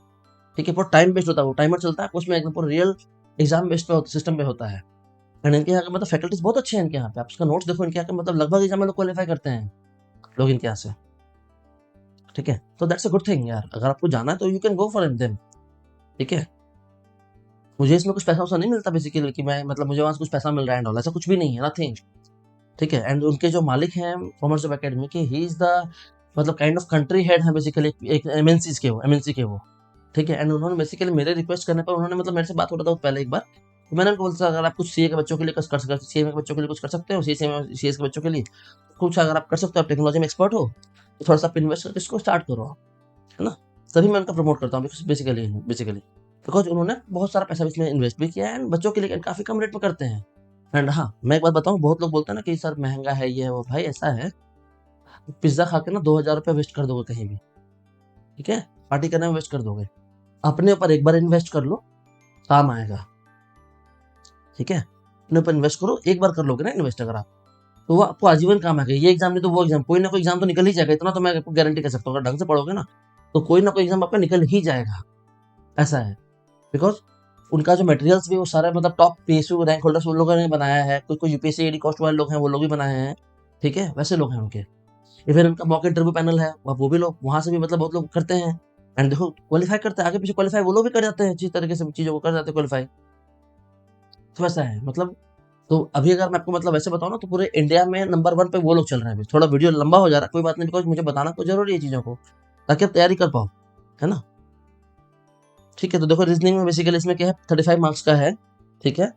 ठीक है। पूरा टाइम बेस्ड होता है, वो टाइमर चलता है उसमें, एकदम पूरा रियल एग्जाम बेस्ड पे सिस्टम पे होता है। एंड इनके यहाँ के मतलब फैकल्टीज बहुत अच्छे हैं इनके यहाँ पे, आप उसका नोट्स देखो, इनके यहाँ के मतलब लगभग एग्जाम में लोग क्वालिफाई करते हैं लोग इनके यहाँ से, ठीक है। तो दैट्स अ गुड थिंग यार, अगर आपको जाना है तो you can go for them, ठीक है। मुझे इसमें कुछ पैसा वैसा नहीं मिलता बेसिकली कि मैं मतलब मुझे वहां से कुछ पैसा मिल रहा है एंड ऑल, ऐसा कुछ भी नहीं है, नथिंग, ठीक है। एंड उनके जो मालिक हैं कॉमर्स जॉब अकेडमी के, ही इज द मतलब काइंड ऑफ कंट्री हेड है बेसिकली, एक एमएनसी के वो, ठीक है। एंड उन्होंने बेसिकली मेरे रिक्वेस्ट करने पर उन्होंने मतलब मेरे से बात हो रहा था पहले एक बार, तो मैंने उनको बोला अगर आप कुछ सीए के बच्चों के लिए कुछ कर सकते, सीए के बच्चों के लिए कुछ कर सकते हो, सीएस के बच्चों के लिए कुछ अगर आप कर सकते हो, आप टेक्नोलॉजी में एक्सपर्ट हो, तो थोड़ा सा आप इन्वेस्ट करके इसको स्टार्ट करो आप, है ना। तभी मैं उनका प्रमोट करता हूँ बेसिकली बिकॉज उन्होंने बहुत सारा पैसा इसमें इन्वेस्ट भी किया है एंड बच्चों के लिए काफी कम रेट में करते हैं। एंड हाँ मैं एक बात बताऊँ, बहुत लोग बोलते हैं ना कि सर महंगा है ये है वो, भाई ऐसा है पिज्जा खा के ना 2,000 रुपये वेस्ट कर दोगे कहीं भी, ठीक है, पार्टी करने में वेस्ट कर दोगे, अपने ऊपर एक बार इन्वेस्ट कर लो, काम आएगा, ठीक है। अपने ऊपर इन्वेस्ट करो, एक बार कर लोगे ना इन्वेस्ट अगर आप, तो वो आपको आजीवन काम आएगा। ये एग्जाम नहीं तो वो एग्जाम, कोई ना कोई एग्जाम तो निकल ही जाएगा, इतना तो मैं आपको गारंटी कर सकता हूँ। अगर ढंग से पढ़ोगे ना तो कोई ना कोई एग्जाम आपका निकल ही जाएगा, ऐसा है। बिकॉज उनका जो मटेरियल्स भी वो सारे मतलब टॉप पीएसयू रैंक होल्डर्स उन लोगों ने बनाया है, कोई कोई यूपीएससी एडी कॉस्ट वाले लोग हैं वो लोग भी बनाए हैं, ठीक है, वैसे लोग हैं उनके। इवन उनका मॉक इंटरव्यू पैनल है, वो भी लोग वहां से भी मतलब बहुत लोग करते हैं, एंड देखो क्वालिफाई करते हैं, आगे पीछे क्वालिफाई वो लोग भी कर जाते हैं, अच्छी तरीके से चीजों को कर जाते हैं क्वालिफाई। तो वैसा है मतलब। तो अभी अगर मैं आपको मतलब वैसे बताऊं ना, तो पूरे इंडिया में नंबर 1 पे वो लोग चल रहे हैं। अभी थोड़ा वीडियो लंबा हो जा रहा है, कोई बात नहीं, बिकॉज मुझे बताना तो जरूरी है चीजों को, ताकि आप तैयारी कर पाओ, है ना। ठीक है, तो देखो रीजनिंग में बेसिकली इसमें क्या है, 35 मार्क्स का है, ठीक है,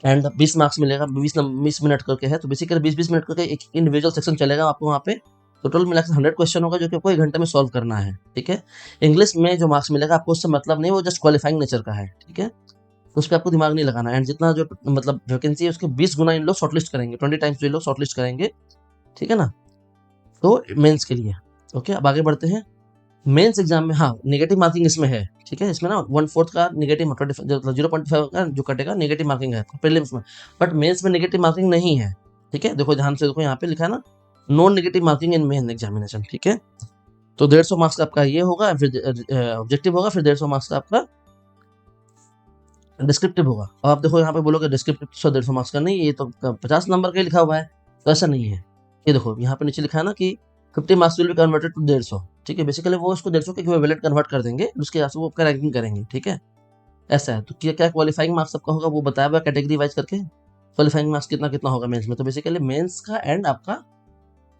एंड 20 मार्क्स मिलेगा, 20 मिनट करके है, तो बेसिकली 20-20 मिनट करके एक इंडिविजुअल सेक्शन चलेगा आपको वहाँ पे। तो टोटल मिला के 100 क्वेश्चन होगा, जो कि आपको 1 घंटे में सॉल्व करना है, ठीक है। इंग्लिश में जो मार्क्स मिलेगा आपको उससे मतलब नहीं, वो जस्ट क्वालिफाइंग नेचर का है, ठीक है, तो उस पर आपको दिमाग नहीं लगाना। एंड जितना जो मतलब वैकेंसी है उसके 20 गुना इन लोग शॉर्टलिस्ट करेंगे, 20 टाइम्स ये लोग शॉर्टलिस्ट करेंगे, ठीक है ना। तो मेंस के लिए ओके, अब आगे बढ़ते हैं। मेंस एग्जाम में हाँ नेगेटिव मार्किंग इसमें है, ठीक है, इसमें ना 1/4 का नेगेटिव 0.5 का जो कटेगा नेगेटिव मार्किंग है प्रीलिम्स में, बट मेंस में नेगेटिव मार्किंग नहीं है, ठीक है। देखो ध्यान से देखो, यहाँ पे लिखा है ना, नॉन नेगेटिव मार्किंग इन मेन एग्जामिनेशन, ठीक है। तो 150 मार्क्स का आपका ये होगा, फिर ऑब्जेक्टिव होगा, फिर 150 मार्क्स का आपका डिस्क्रिप्टिव होगा। अब आप देखो यहाँ पे बोलोगे डिस्क्रिप्टिव 100-150 मार्क्स का, नहीं ये तो 50 नंबर का ही लिखा हुआ है, तो ऐसा नहीं है। ये देखो यहाँ पे नीचे लिखा है ना कि 50 marks will be converted to 150, ठीक है, बेसिकली वो उसको 150 के इक्विवेलेंट कन्वर्ट कर देंगे, उसके हिसाब से वो आपका रैंकिंग करेंगे, ठीक है, ऐसा है। तो क्या क्या क्वालिफाइंग मार्क्स आपका होगा वो बताया हुआ कैटेगरी वाइज करके, क्वालिफाइंग मार्क्स कितना कितना होगा मेंस में। तो बेसिकली मेंस का एंड आपका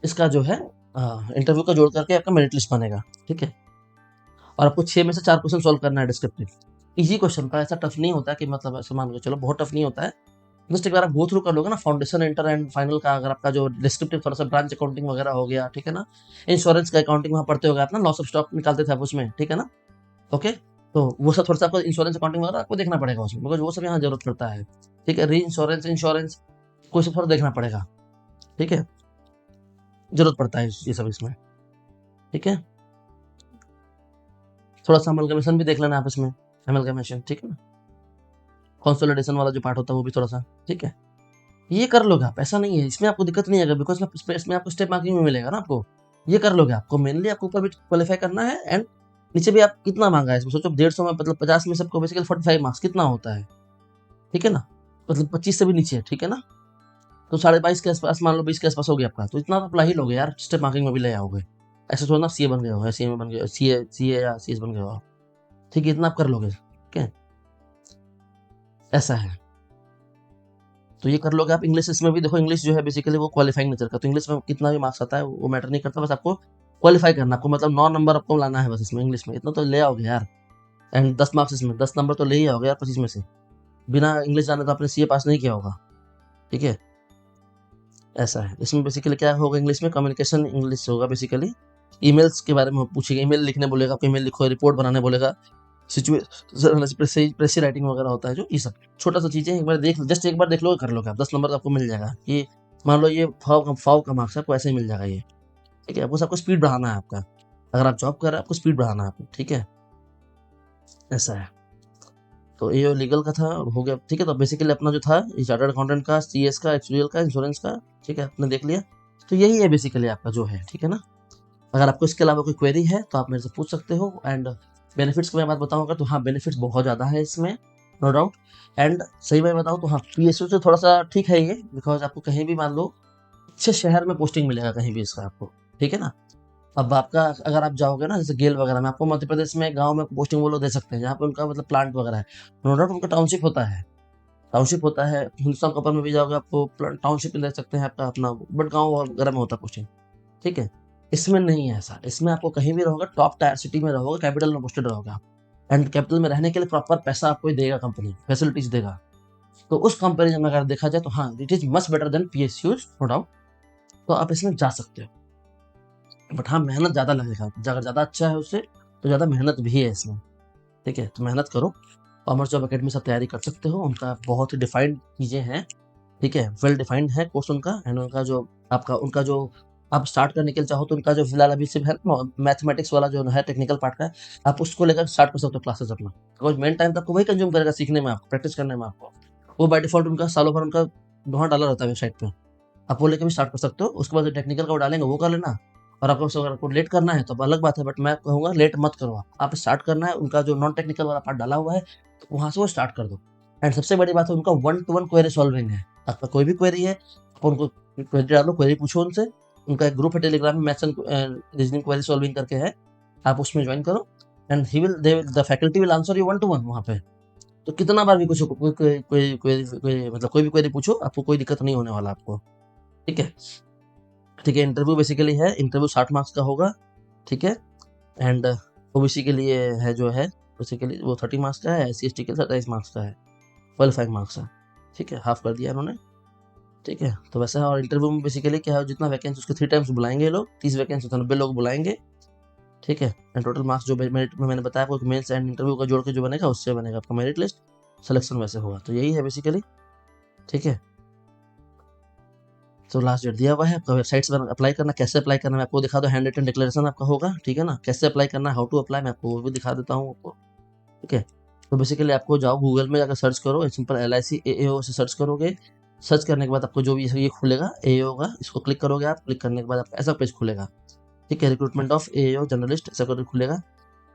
इसका जो है इंटरव्यू का जोड़ करके आपका मेरिट लिस्ट बनेगा, ठीक है। और आपको 6 में से 4 क्वेश्चन सॉल्व करना है डिस्क्रिप्टिव, इजी क्वेश्चन का, ऐसा टफ नहीं होता कि मतलब ऐसे मान के चलो बहुत टफ नहीं होता है। जस्ट एक बार आप गो थ्रू कर लोगे ना फाउंडेशन, इंटर एंड फाइनल का, अगर आपका जो डिस्क्रिप्टिव थोड़ा सा ब्रांच अकाउंटिंग वगैरह हो गया, ठीक है ना, इंश्योरेंस का अकाउंटिंग वहाँ पढ़ते होगा आप ना, लॉस ऑफ स्टॉक निकालते थे आप उसमें, ठीक है ना, ओके। तो वो सब थोड़ा सा आपको इंश्योरेंस अकाउंटिंग वगैरह आपको देखना पड़ेगा उसमें, बिकॉज वो सब यहाँ जरूरत पड़ता है, ठीक है। री इंश्योरेंस, इंश्योरेंस कोई सब थोड़ा देखना पड़ेगा, ठीक है, जरूरत पड़ता है ये सब इसमें, ठीक है। थोड़ा सा अमलगमेशन भी देख लेना आप इसमें, अमलगमेशन, ठीक है ना, कंसोलिडेशन वाला जो पार्ट होता है वो भी थोड़ा सा, ठीक है। ये कर लोगे आप, ऐसा नहीं है, इसमें आपको दिक्कत नहीं आएगा, बिकॉज इसमें आपको स्टेप मार्किंग में मिलेगा ना आपको, ये कर लोगे। आपको मेनली आपको ऊपर भी क्वालिफाई करना है, एंड नीचे भी आप कितना मांगा है इसमें सोचो, 150 में मतलब 50 में सबको बेसिकली 45 मार्क्स कितना होता है, ठीक है ना, मतलब 25 से भी नीचे है, ठीक है ना। तो 22.5 के आसपास मान लो, 20 के आसपास हो गया आपका, तो इतना तो अप्लाई ही लोगे यार, स्टेप मार्किंग में भी ले आओगे। ऐसे थोड़ा ना सीए बन गए हो, सीए में बन गए, सीए या सीएस बन गए हो, ठीक है, इतना आप कर लोगे, ठीक है, ऐसा है। तो ये कर लोगे आप। इंग्लिश इसमें भी देखो, इंग्लिश जो है बेसिकली वो क्वालिफाइंग नेचर का, तो इंग्लिश में कितना भी मार्क्स आता है वो मैटर नहीं करता, बस आपको क्वालिफाई करना, आपको मतलब 9 नंबर आपको लाना है बस इसमें, इंग्लिश में इतना तो ले आओगे यार। एंड 10 मार्क्स इसमें, 10 नंबर तो ले ही आओगे यार 25 में से, बिना इंग्लिश जाने तो आपने सीए पास नहीं किया होगा, ठीक है, ऐसा है। इसमें बेसिकली क्या होगा, इंग्लिश में कम्युनिकेशन इंग्लिश होगा बेसिकली, ईमेल्स के बारे में पूछेगा, ईमेल लिखने बोलेगा आपको, ईमेल लिखो, रिपोर्ट बनाने बोलेगा, सिचुएशन प्रेसी राइटिंग वगैरह होता है जो, ये सब छोटा सा चीजें एक बार देख, जस्ट एक बार देख लो, कर लोगे आप, 10 नंबर आपको मिल जाएगा। ये मान लो ये फाव का मार्क्स है, आपको ऐसे ही मिल जाएगा ये, ठीक है। आपको स्पीड बढ़ाना है आपका, अगर आप जॉब कर रहे हैं आपको स्पीड बढ़ाना है आपको, ठीक है, ऐसा है। तो ये लीगल का था, हो गया, ठीक है। तो बेसिकली अपना जो था ये चार्टर्ड अकाउंटेंट का, सीएस का, एक्चुअल का, इंश्योरेंस का, ठीक है, आपने देख लिया। तो यही है बेसिकली आपका जो है, ठीक है ना। अगर आपको इसके अलावा कोई क्वेरी है तो आप मेरे से पूछ सकते हो। एंड बेनिफिट्स की मैं बात बताऊंगा तो हाँ बेनिफिट्स बहुत ज़्यादा है इसमें, नो डाउट। एंड सही मैं बताऊँ तो हाँ पीएसयू से थोड़ा सा ठीक है ये, बिकॉज आपको कहीं भी मान लो अच्छे शहर में पोस्टिंग मिलेगा कहीं भी इसका आपको, ठीक है ना। अब आपका अगर आप जाओगे ना जैसे गेल वगैरह में, आपको मध्य प्रदेश में गांव में पोस्टिंग वो लोग दे सकते हैं जहाँ पे उनका मतलब प्लांट वगैरह है, नो डाउट उनका टाउनशिप होता है, टाउनशिप होता है। हिंदुस्तान कपर में भी जाओगे आपको टाउनशिप में दे सकते हैं आपका अपना, बट गाँव वगैरह में होता है पोस्टिंग, ठीक है। इसमें नहीं है ऐसा, इसमें आपको कहीं भी रहोगे, टॉप टायर सिटी में रहोगे, कैपिटल में पोस्टेड रहोगे आप, एंड कैपिटल में रहने के लिए प्रॉपर पैसा आपको देगा कंपनी, फैसिलिटीज देगा। तो उस कंपेरिजन में अगर देखा जाए तो हाँ it is much better than PSUs, no doubt. तो आप इसमें जा सकते हो, बट हाँ मेहनत ज़्यादा लगेगा, अगर ज़्यादा अच्छा है उससे तो ज़्यादा मेहनत भी है इसमें, ठीक है। तो मेहनत करो, कॉमर्स जॉब अकेडमी से तैयारी कर सकते हो, उनका बहुत ही डिफाइंड चीज़ें हैं, ठीक है, वेल डिफाइंड है कोर्स उनका। एंड उनका जो आपका उनका जो आप स्टार्ट करने के लिए चाहो तो उनका जो फिलहाल अभी सिर्फ है मैथमेटिक्स वाला जो है टेक्निकल पार्ट का है, आप उसको लेकर स्टार्ट कर सकते हो क्लासेस अपना, बिकॉज मेन टाइम तो आपको वही कंज्यूम करेगा सीखने में, आपको प्रैक्टिस करने में आपको। वो बाय डिफ़ॉल्ट उनका सालों भर उनका वहाँ डाला रहता है वेबसाइट पे। आप वो लेके भी स्टार्ट कर सकते हो। उसके बाद जो टेक्निकल का वो डालेंगे वो कर लेना। और अगर आपको लेट करना है तो अब अलग बात है, बट मैं कहूँगा लेट मत करो आप। आप स्टार्ट करना है, उनका जो नॉन टेक्निकल वाला पार्ट डाला हुआ है, तो वहाँ से वो स्टार्ट कर दो। एंड सबसे बड़ी बात है उनका one two one query solving है। आपका कोई भी क्वेरी है, आप उनको क्वेरी डालो, क्वेरी पूछो उनसे। उनका एक ग्रुप है टेलीग्राम में, maths and reasoning query solving करके है, आप उसमें ज्वाइन करो। And the faculty will answer you one two one वहाँ पे। तो कितना बार भी पूछो, कोई मतलब कोई भी क्वेरी पूछो, आपको कोई दिक्कत नहीं होने वाला आपको। ठीक है। ठीक है, इंटरव्यू बेसिकली है, इंटरव्यू 60 मार्क्स का होगा। ठीक है। एंड ओबीसी के लिए है जो है बेसिकली वो 30 मार्क्स का है, एस सी के 27 मार्क्स का है, 12 मार्क्स है। ठीक है, हाफ कर दिया इन्होंने। ठीक है, तो वैसा है। और इंटरव्यू में बेसिकली क्या है, जितना वैकेंसी उसके 3 टाइम्स बुलाएंगे ये लोग, 30 वैकेंसी तो 90 लोग बुलाएंगे। ठीक है। एंड टोटल मार्क्स जो मेरिट में मैंने बताया आपको, मेंस एंड इंटरव्यू का जोड़ के जो बनेगा उससे बनेगा आपका मेरिट लिस्ट, सिलेक्शन वैसे होगा। तो यही है बेसिकली। ठीक है। तो लास्ट डेट दिया हुआ है आपका, वेबसाइट से अप्लाई करना, कैसे अप्लाई करना मैं आपको दिखा दूँ, हैंड रिटन डिक्लेरेशन आपका होगा। ठीक है ना, कैसे अप्लाई करना, हाउ टू अप्लाई मैं आपको वो भी दिखा देता हूँ आपको। ठीक है। तो बेसिकली आपको जाओ गूगल में जाकर सर्च करो, सिंपल LIC AAO से सर्च करोगे। सर्च करने के बाद आपको जो भी ये खुलेगा AAO का, इसको क्लिक करोगे आप। क्लिक करने के बाद आपका ऐसा पेज खुलेगा। ठीक है, रिक्रूटमेंट ऑफ AAO जर्नलिस्ट ऐसा करके खुलेगा।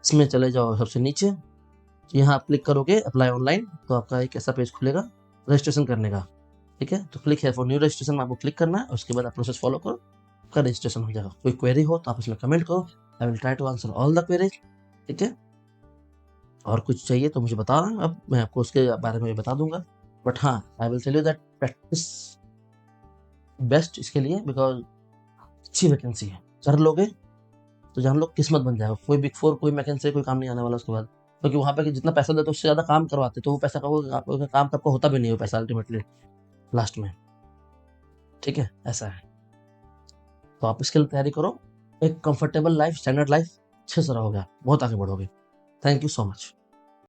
इसमें चले जाओ सबसे नीचे, तो यहाँ आप क्लिक करोगे अप्लाई ऑनलाइन, तो आपका एक ऐसा पेज खुलेगा रजिस्ट्रेशन करने का। ठीक है, तो क्लिक है फॉर न्यू रजिस्ट्रेशन, आपको क्लिक करना है। उसके बाद आप प्रोसेस फॉलो करो, आपका रजिस्ट्रेशन हो जाएगा। कोई क्वेरी हो तो आप इसमें कमेंट करो, I will try to answer all the queries. ठीक है। और कुछ चाहिए तो मुझे बताना, अब मैं आपको उसके बारे में बता दूंगा। बट हाँ, I will tell you that practice best इसके लिए, बिकॉज अच्छी वैकेंसी है, कर लोगे तो जान लो किस्मत बन जाएगा। कोई बिग फोर कोई वैकेंसी कोई काम नहीं आने वाला उसके बाद, क्योंकि वहाँ पे जितना पैसा देते उससे ज़्यादा काम करवाते, तो वो पैसा का वो काम आपका होता भी नहीं हो पैसा अल्टीमेटली लास्ट में। ठीक है, ऐसा है। तो आप इसके लिए तैयारी करो, एक कंफर्टेबल लाइफ, स्टैंडर्ड लाइफ, अच्छे से रहोगे, बहुत आगे बढ़ोगे। Thank you so much.